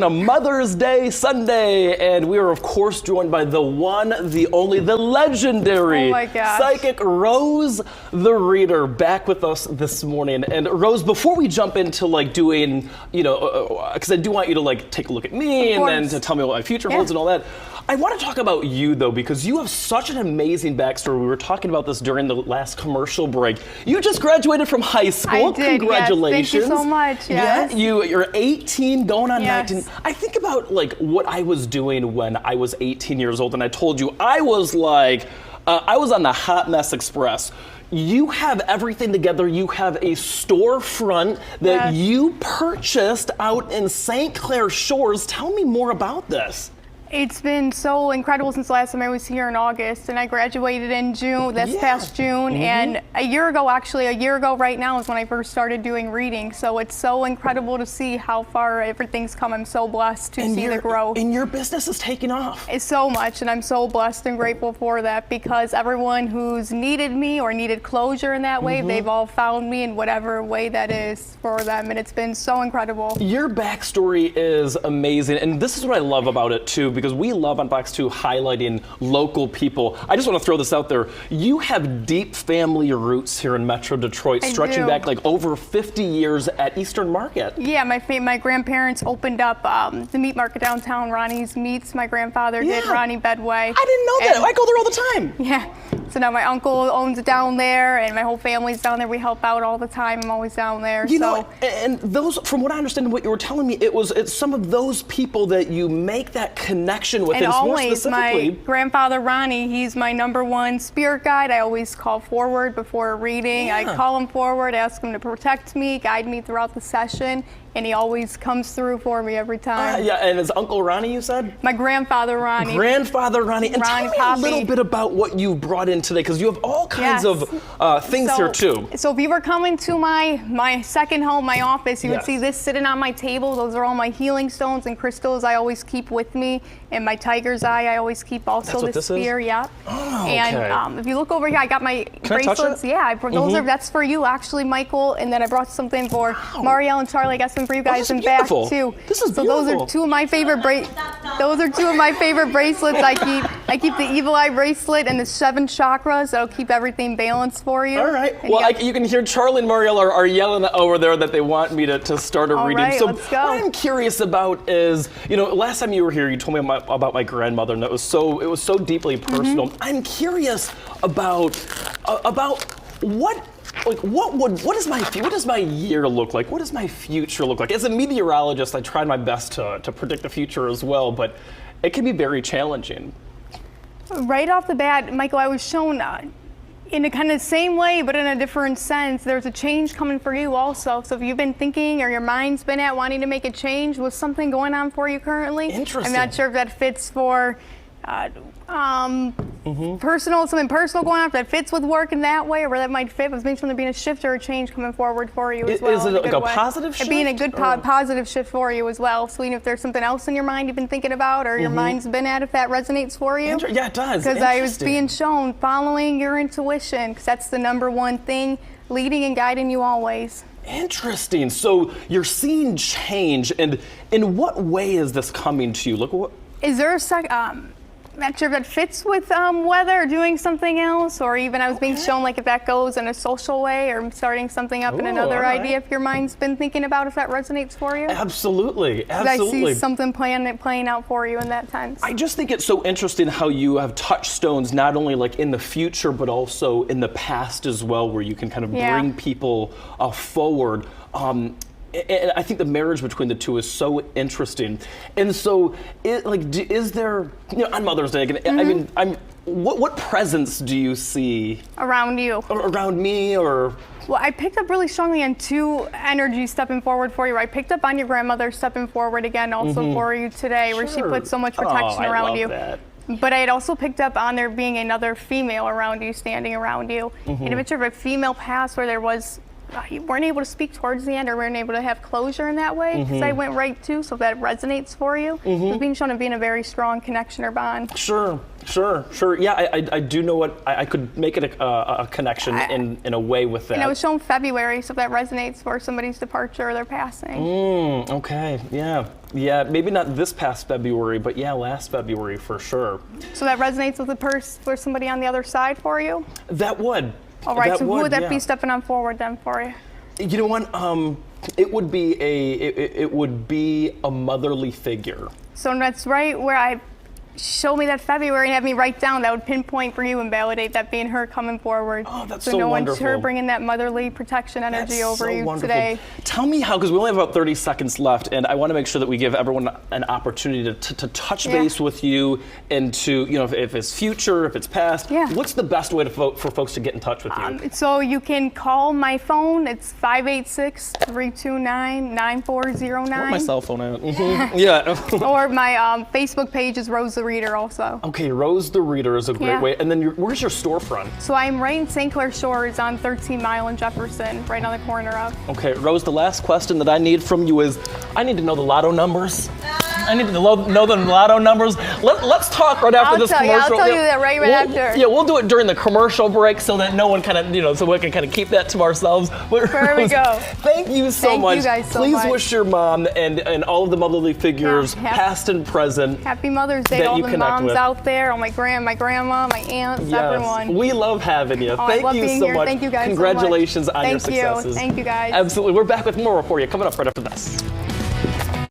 A Mother's Day Sunday, and we are of course joined by the one, the only, the legendary psychic Rose the Reader, back with us this morning. And Rose, before we jump into like doing, because I do want you to like take a look at me and then to tell me what my future holds and all that. I want to talk about you though, because you have such an amazing backstory. We were talking about this during the last commercial break. You just graduated from high school. I did, congratulations. Yes. Thank you so much. Yes. Yeah, you're 18 going on 19. I think about like what I was doing when I was 18 years old, and I told you I was like, I was on the Hot Mess Express. You have everything together. You have a storefront that you purchased out in St. Clair Shores. Tell me more about this. It's been so incredible since the last time I was here in August, and I graduated in June, this past June, and a year ago right now is when I first started doing reading, so it's so incredible to see how far everything's come. I'm so blessed to see the growth. And your business is taking off. It's so much, and I'm so blessed and grateful for that, because everyone who's needed me or needed closure in that way, they've all found me in whatever way that is for them, and it's been so incredible. Your backstory is amazing, and this is what I love about it too, because we love on Box 2 highlighting local people. I just want to throw this out there. You have deep family roots here in Metro Detroit, stretching back like over 50 years at Eastern Market. Yeah, my grandparents opened up the meat market downtown, Ronnie's Meats. My grandfather did, Ronnie Bedway. I didn't know that. I go there all the time. Yeah. So now my uncle owns it down there, and my whole family's down there. We help out all the time. I'm always down there. You know, and those, from what I understand, what you were telling me, it's some of those people that you make that connection with. And always, my grandfather Ronnie, he's my #1 spirit guide. I always call forward before a reading. I call him forward, ask him to protect me, guide me throughout the session, and he always comes through for me every time. Yeah, and it's Uncle Ronnie, you said? My grandfather Ronnie. Grandfather Ronnie. And tell me a little bit about what you've brought in today, because you have all kinds of things here too. So if you were coming to my second home, my office, you would see this sitting on my table. Those are all my healing stones and crystals I always keep with me. And my tiger's eye I always keep also. This spear, Oh, and if you look over here, I got my bracelets. Yeah, those are, that's for you actually, Michael. And then I brought something for Marielle and Charlie. I got some for you guys in back too. This is so those are two of my favorite bracelets. I keep the evil eye bracelet and the 7 chakras. That'll keep everything balanced for you. All right. And well, you can hear Charlie and Marielle are yelling over there that they want me to start a reading. Right, so let's go. What I'm curious about is, last time you were here, you told me about my grandmother, and it was so deeply personal. I'm curious about what does my year look like? What does my future look like? As a meteorologist, I tried my best to predict the future as well, but it can be very challenging. Right off the bat, Michael, I was shown in a kind of same way, but in a different sense, there's a change coming for you also. So if you've been thinking, or your mind's been at wanting to make a change, with something going on for you currently? Interesting. I'm not sure if that fits for something personal going on, if that fits with work in that way, or where that might fit. But maybe there being a shift or a change coming forward for you as well. Is it like a positive shift? It being a good positive shift for you as well. So even if there's something else in your mind you've been thinking about, or your mind's been at, if that resonates for you. Yeah, it does. Because I was being shown following your intuition, because that's the #1 thing, leading and guiding you always. Interesting. So you're seeing change, and in what way is this coming to you? Look, what is there a not sure if that fits with weather or doing something else, or even I was being shown like if that goes in a social way or starting something up in another idea, if your mind's been thinking about, if that resonates for you. Absolutely. I see something playing out for you in that sense. I just think it's so interesting how you have touchstones not only like in the future but also in the past as well, where you can kind of bring people forward. And I think the marriage between the two is so interesting. And so, is there, on Mother's Day, I mean, what presence do you see around you? Around me, or? Well, I picked up really strongly on 2 energies stepping forward for you. I picked up on your grandmother stepping forward again, also for you today, where she put so much protection around you. That. But I had also picked up on there being another female around you, standing around you. And a picture of a female past where there was you weren't able to speak towards the end, or weren't able to have closure in that way, because I went right to, so if that resonates for you, it's being shown to be in a very strong connection or bond. Sure. Yeah, I do know what, I could make it a connection in a way with that. And it was shown February, so if that resonates for somebody's departure or their passing. Okay, yeah. Yeah, maybe not this past February, but yeah, last February for sure. So that resonates with the person for somebody on the other side for you? That would. All right, so who would that be stepping on forward then for you? You know what? It would be a motherly figure. So that's right where I show me that February and have me write down that would pinpoint for you and validate that being her coming forward. Oh, that's so so no wonderful. one's her bringing that motherly protection energy over you today. Tell me how, because we only have about 30 seconds left, and I want to make sure that we give everyone an opportunity to touch base with you and to, you know, if it's future, if it's past. Yeah. What's the best way for folks to get in touch with you? So you can call my phone. It's 586-329-9409. Where's my cell phone at? Yeah. Or my Facebook page is Rose the Reader also. Okay, Rose the Reader is a great way. And then where's your storefront? So I'm right in St. Clair Shores on 13 Mile and Jefferson, right on the corner of. Okay, Rose, the last question that I need from you is, I need to know the lotto numbers. I need to know the lotto numbers. Let's talk right after this commercial. I'll tell you that right after. Yeah, we'll do it during the commercial break so that no one kind of, you know, so we can kind of keep that to ourselves. There we go. Thank you so much. Thank you guys so Please much. wish your mom and all of the motherly figures, past and present, Happy Mother's Day to all the moms out there, all my grandma, my aunts, everyone. We love having you. Thank you so much. Thank you guys Congratulations so much. on your successes. Thank you guys. Absolutely. We're back with more for you coming up right after this.